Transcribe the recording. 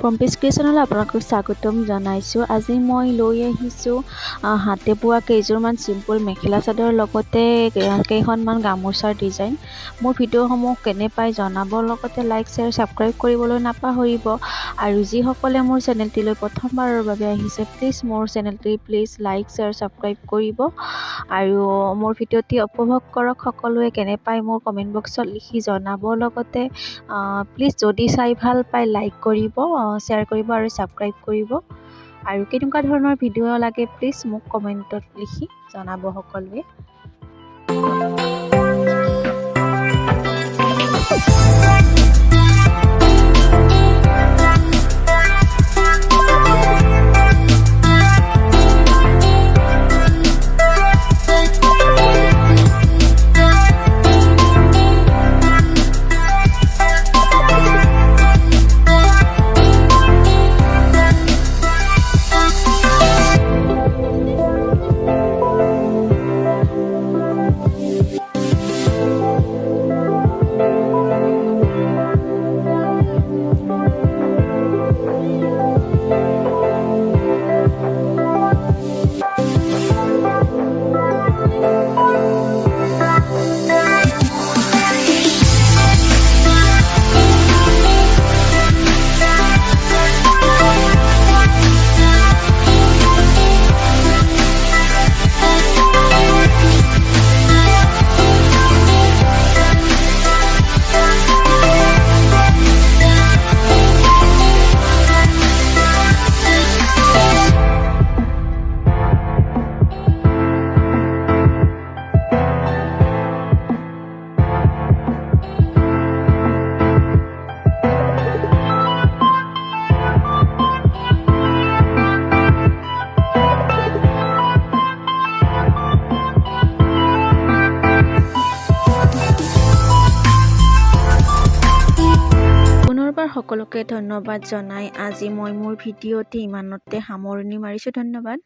পম্পিছ ক্ৰিয়েশ্যনলৈ আপোনালোকক স্বাগতম জনাইছোঁ। আজি মই লৈ আহিছোঁ হাতে বোৱা কেইযোৰমান চিম্পুল মেখেলা চাদৰ লগতে কেইখনমান গামোচাৰ ডিজাইন। মোৰ ভিডিঅ'সমূহ কেনে পাই জনাব, লগতে লাইক শ্বেয়াৰ ছাবস্ক্ৰাইব কৰিবলৈ নাপাহৰিব। আৰু যিসকলে মোৰ চেনেলটিলৈ প্ৰথমবাৰৰ বাবে আহিছে, প্লিজ মোৰ চেনেলটি লাইক শ্বেয়াৰ ছাবস্ক্ৰাইব কৰিব আৰু মোৰ ভিডিঅ'টি উপভোগ কৰক। সকলোৱে কেনে পায় মোৰ কমেণ্ট বক্সত লিখি জনাব। লগতে প্লিজ যদি চাই ভাল পায় লাইক কৰিব, শ্বেয়াৰ কৰিব আৰু ছাবস্ক্ৰাইব কৰিব। আৰু কেনেকুৱা ধৰণৰ ভিডিঅ' লাগে প্লিজ মোক কমেণ্টত লিখি জনাব সকলোৱে। পুনৰবাৰ সকলোকে ধন্যবাদ জনাই আজি মই মোৰ ভিডিঅ'টি ইমানতে সামৰণি মাৰিছোঁ। ধন্যবাদ।